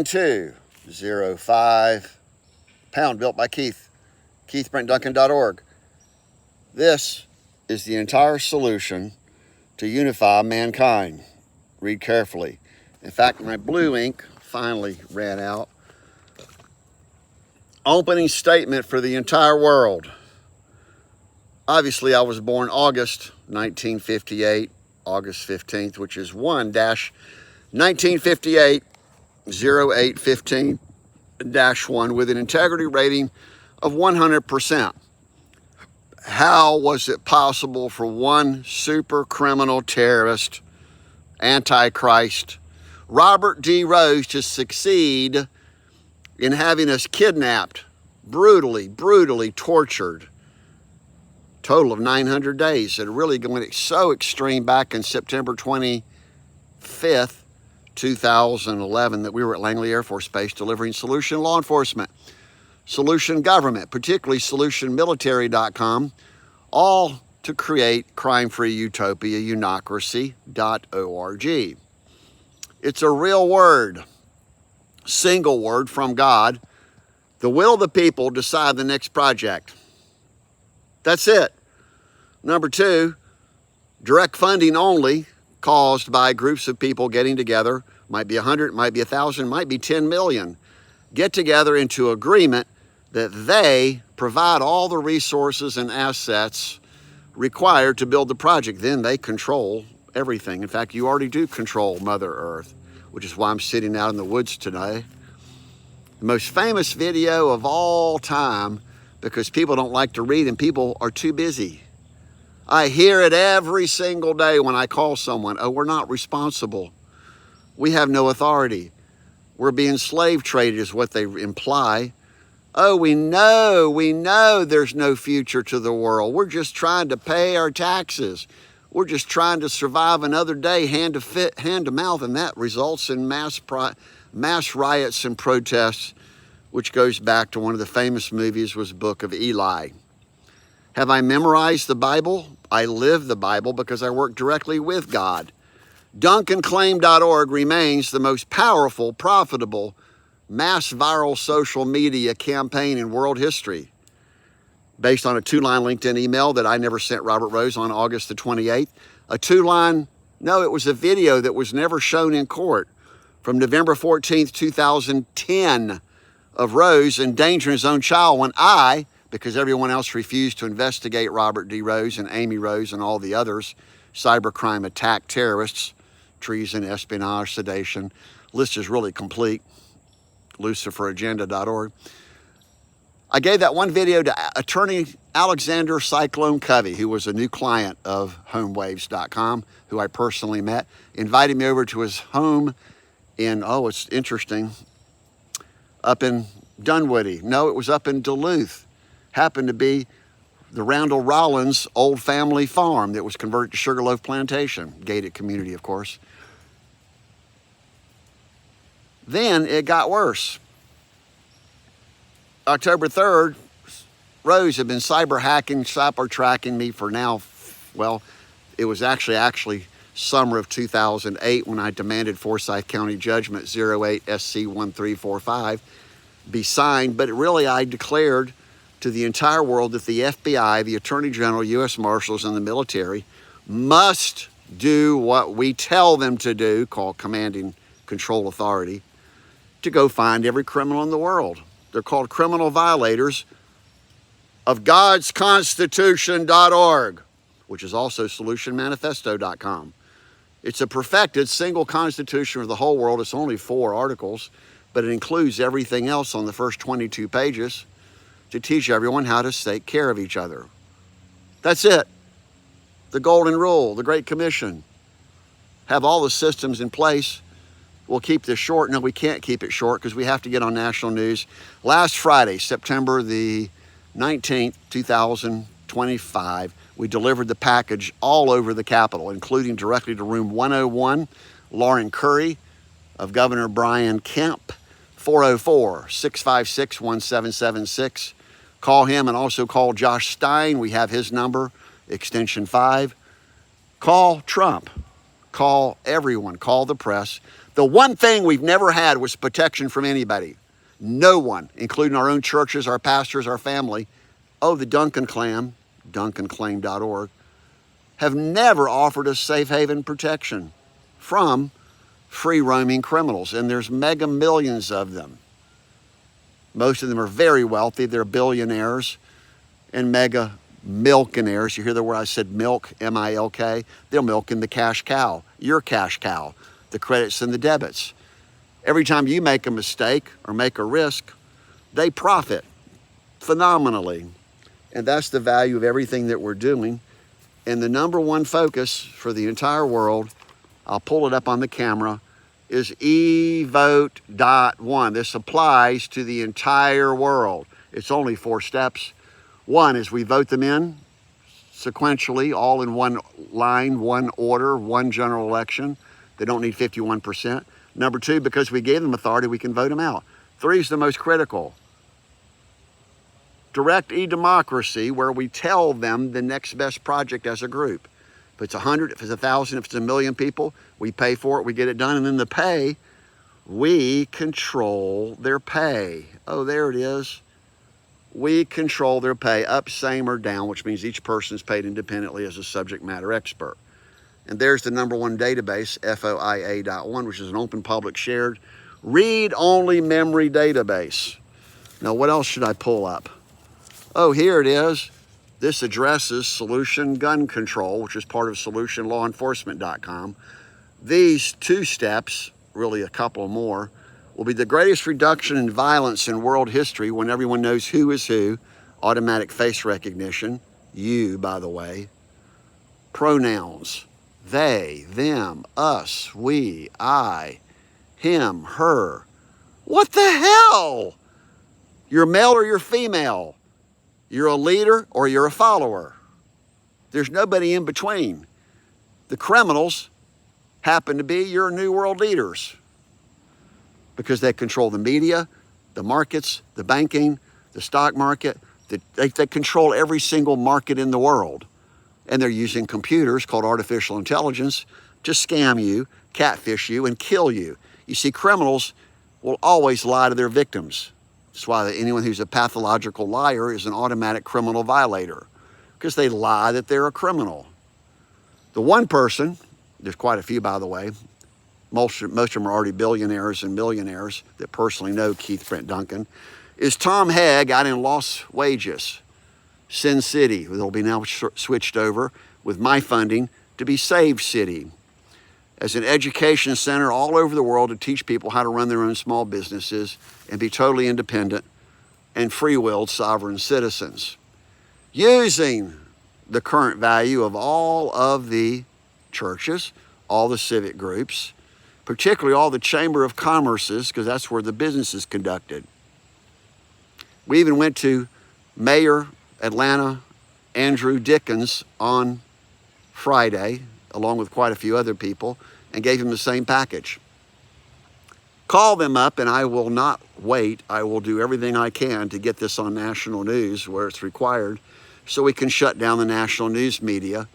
205 pound built by Keith, KeithBrentDuncan.org. This is the entire solution to unify mankind. Read carefully. In fact, my blue ink finally ran out. Opening statement for the entire world. Obviously, I was born August 1958, August 15th, which is 1-1958 0815-1 with an integrity rating of 100%. How was it possible for one super criminal terrorist, Antichrist, Robert D. Rose, to succeed in having us kidnapped, brutally tortured? Total of 900 days. It really went so extreme back in September 25th, 2011, that we were at Langley Air Force Base delivering solution law enforcement, solution government, particularly solutionmilitary.com, all to create crime-free utopia, unocracy.org. It's a real word, single word from God. The will of the people decide the next project. That's it. Number two, direct funding only, caused by groups of people getting together. Might be 100, might be 1,000, might be 10 million. Get together into agreement that they provide all the resources and assets required to build the project. Then they control everything. In fact, you already do control Mother Earth, which is why I'm sitting out in the woods today. The most famous video of all time, because people don't like to read and people are too busy. I hear it every single day when I call someone. Oh, we're not responsible. We have no authority. We're being slave traded is what they imply. Oh, we know there's no future to the world. We're just trying to pay our taxes. We're just trying to survive another day hand to mouth, and that results in mass riots and protests, which goes back to one of the famous movies was Book of Eli. Have I memorized the Bible? I live the Bible because I work directly with God. DuncanClaim.org remains the most powerful, profitable, mass viral social media campaign in world history. Based on a 2-line LinkedIn email that I never sent Robert Rose on August the 28th. It was a video that was never shown in court from November 14th, 2010 of Rose endangering his own child when I, because everyone else refused to investigate Robert D. Rose and Amy Rose and all the others, cybercrime attack terrorists, treason, espionage, sedation. List is really complete. LuciferAgenda.org. I gave that one video to attorney Alexander Cyclone Covey, who was a new client of HomeWaves.com, who I personally met, invited me over to his home in, it's interesting, up in Dunwoody. No, it was up in Duluth. Happened to be the Randall Rollins old family farm that was converted to Sugarloaf Plantation, gated community, of course. Then it got worse. October 3rd, Rose had been cyber tracking me for now, it was actually summer of 2008 when I demanded Forsyth County Judgment 08SC1345 be signed, but really I declared to the entire world that the FBI, the Attorney General, U.S. Marshals, and the military must do what we tell them to do, called commanding control authority, to go find every criminal in the world. They're called criminal violators of Gods Constitution.org, which is also solutionmanifesto.com. It's a perfected single constitution for the whole world. It's only 4 articles, but it includes everything else on the first 22 pages to teach everyone how to take care of each other. That's it. The Golden Rule, the Great Commission. Have all the systems in place. We'll keep this short. No, we can't keep it short because we have to get on national news. Last Friday, September the 19th, 2025, we delivered the package all over the Capitol, including directly to room 101, Lauren Curry of Governor Brian Kemp, 404-656-1776. Call him and also call Josh Stein. We have his number, extension 5. Call Trump. Call everyone. Call the press. The one thing we've never had was protection from anybody. No one, including our own churches, our pastors, our family. Oh, the Duncan clan, DuncanClaim.org, have never offered us safe haven protection from free roaming criminals. And there's mega millions of them. Most of them are very wealthy. They're billionaires and mega milkionaires. You hear the word I said milk, M-I-L-K? They'll milk in the cash cow, your cash cow, the credits and the debits. Every time you make a mistake or make a risk, they profit phenomenally. And that's the value of everything that we're doing. And the number one focus for the entire world, I'll pull it up on the camera, is Evote.one. This applies to the entire world. It's only 4 steps. One is we vote them in sequentially, all in one line, one order, one general election. They don't need 51%. Number 2, because we gave them authority, we can vote them out. 3 is the most critical. Direct e-democracy, where we tell them the next best project as a group. If it's 100, if it's 1,000, if it's 1,000,000 people, we pay for it, we get it done. And then the pay, we control their pay. Oh, there it is. We control their pay, up, same, or down, which means each person is paid independently as a subject matter expert. And there's the number 1 database, Foia.one, which is an open, public, shared, read-only memory database. Now, what else should I pull up? Oh, here it is. This addresses Solution Gun Control, which is part of solutionlawenforcement.com. These 2 steps, really a couple more, will be the greatest reduction in violence in world history when everyone knows who is who. Automatic face recognition. You, by the way. Pronouns. They, them, us, we, I, him, her. What the hell? You're male or you're female. You're a leader or you're a follower. There's nobody in between. The criminals happen to be your new world leaders because they control the media, the markets, the banking, the stock market. They control every single market in the world. And they're using computers called artificial intelligence to scam you, catfish you, and kill you. You see, criminals will always lie to their victims. That's why anyone who's a pathological liar is an automatic criminal violator, because they lie that they're a criminal. The one person, there's quite a few, by the way, most of them are already billionaires and millionaires that personally know Keith Brent Duncan, is Tom Hegg out in Las Vegas, Sin City. They'll be now switched over with my funding to be Save City, as an education center all over the world to teach people how to run their own small businesses and be totally independent and free-willed sovereign citizens, using the current value of all of the churches, all the civic groups, particularly all the Chamber of Commerces, because that's where the business is conducted. We even went to Mayor Atlanta Andrew Dickens on Friday, along with quite a few other people, and gave him the same package. Call them up, and I will not wait. I will do everything I can to get this on national news where it's required, so we can shut down the national news media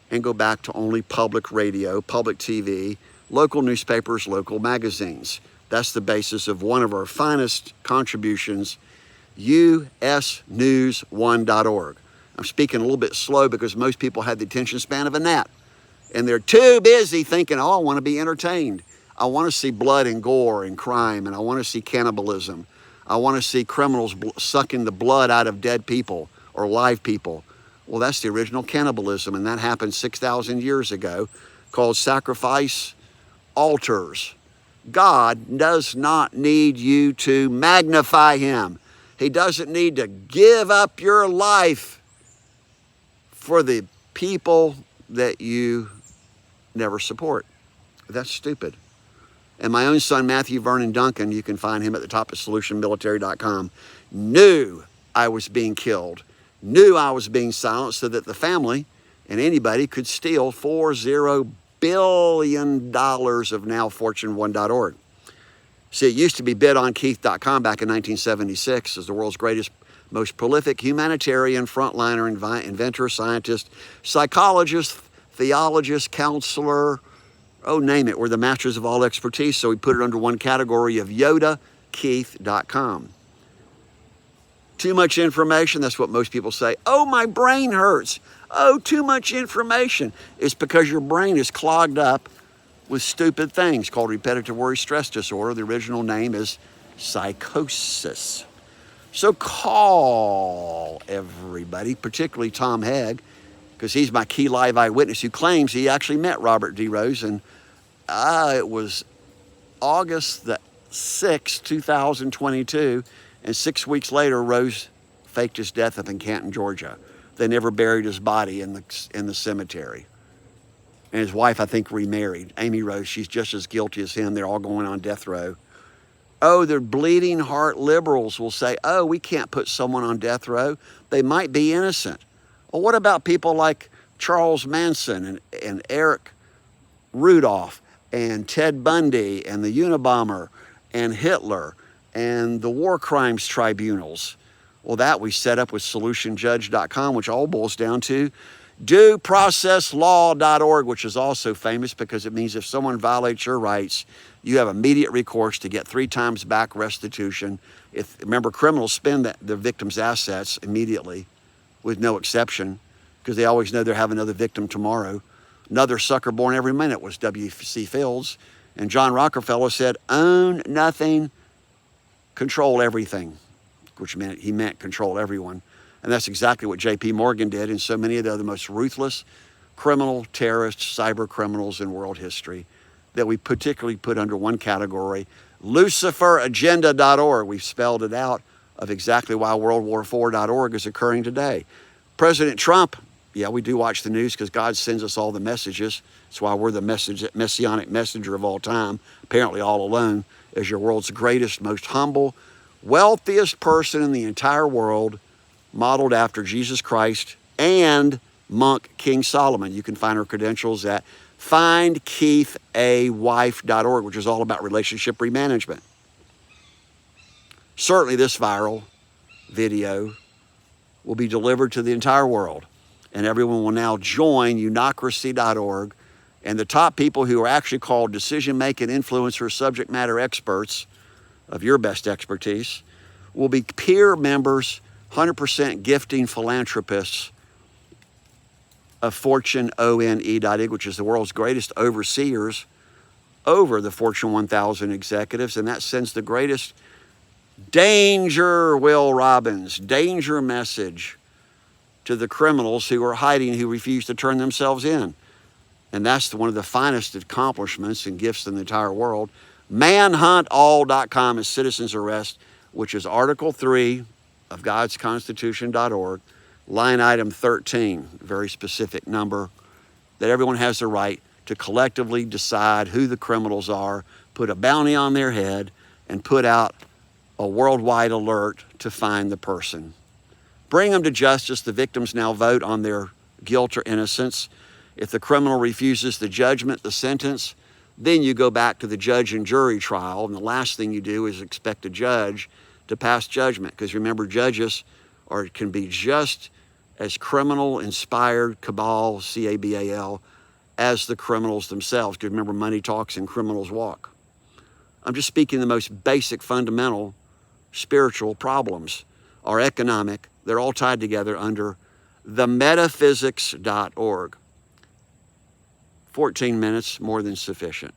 and go back to only public radio, public TV, local newspapers, local magazines. That's the basis of one of our finest contributions, usnews1.org. I'm speaking a little bit slow because most people have the attention span of a gnat. And they're too busy thinking, oh, I want to be entertained. I want to see blood and gore and crime, and I want to see cannibalism. I want to see criminals sucking the blood out of dead people or live people. Well, that's the original cannibalism, and that happened 6,000 years ago, called sacrifice altars. God does not need you to magnify him. He doesn't need to give up your life for the people that you never support. That's stupid. And my own son, Matthew Vernon Duncan, you can find him at the top of solutionmilitary.com, knew I was being killed, knew I was being silenced so that the family and anybody could steal $40 billion of now Fortune1.org. See, it used to be bidonkeith.com back in 1976 as the world's greatest, most prolific humanitarian, frontliner, inventor, scientist, psychologist, theologist, counselor, Oh, name it. We're the masters of all expertise, so we put it under one category of YodaKeith.com. Too much information, that's what most people say. Oh, my brain hurts. Oh, too much information. It's because your brain is clogged up with stupid things called repetitive worry stress disorder. The original name is psychosis. So call everybody, particularly Tom Hegg, because he's my key live eyewitness who claims he actually met Robert D. Rose. And it was August the 6th, 2022. And 6 weeks later, Rose faked his death up in Canton, Georgia. They never buried his body in the cemetery. And his wife, I think, remarried. Amy Rose, she's just as guilty as him. They're all going on death row. Oh, the bleeding heart liberals will say, oh, we can't put someone on death row. They might be innocent. Well, what about people like Charles Manson and Eric Rudolph and Ted Bundy and the Unabomber and Hitler and the war crimes tribunals? Well, that we set up with solutionjudge.com, which all boils down to dueprocesslaw.org, which is also famous because it means if someone violates your rights, you have immediate recourse to get 3 times back restitution. Remember, criminals spend the victim's assets immediately with no exception because they always know they'll have another victim tomorrow. Another sucker born every minute was W.C. Fields. And John Rockefeller said, own nothing, control everything, which meant he meant control everyone. And that's exactly what J.P. Morgan did and so many of the other most ruthless criminal, terrorists, cyber criminals in world history that we particularly put under one category, LuciferAgenda.org. We've spelled it out of exactly why WorldWar4.org is occurring today. President Trump, yeah, we do watch the news because God sends us all the messages. That's why we're the messianic messenger of all time, apparently all alone, as your world's greatest, most humble, wealthiest person in the entire world, modeled after Jesus Christ and monk King Solomon. You can find her credentials at findkeithawife.org, which is all about relationship remanagement. Certainly this viral video will be delivered to the entire world, and everyone will now join unocracy.org, and the top people who are actually called decision-making influencers, subject matter experts of your best expertise will be peer members, 100% gifting philanthropists of Fortune.one, which is the world's greatest overseers over the Fortune 1000 executives, and that sends the greatest danger, Will Robbins, danger message to the criminals who are hiding, who refuse to turn themselves in. And that's one of the finest accomplishments and gifts in the entire world. Manhuntall.com is citizen's arrest, which is Article 3 of God's Constitution.org, line item 13, very specific number, that everyone has the right to collectively decide who the criminals are, put a bounty on their head, and put out a worldwide alert to find the person. Bring them to justice. The victims now vote on their guilt or innocence. If the criminal refuses the judgment, the sentence, then you go back to the judge and jury trial, and the last thing you do is expect a judge to pass judgment, because remember, judges can be just as criminal-inspired, cabal, C-A-B-A-L, as the criminals themselves, because remember, money talks and criminals walk. I'm just speaking the most basic, fundamental spiritual problems are economic. They're all tied together under themetaphysics.org. 14 minutes, more than sufficient.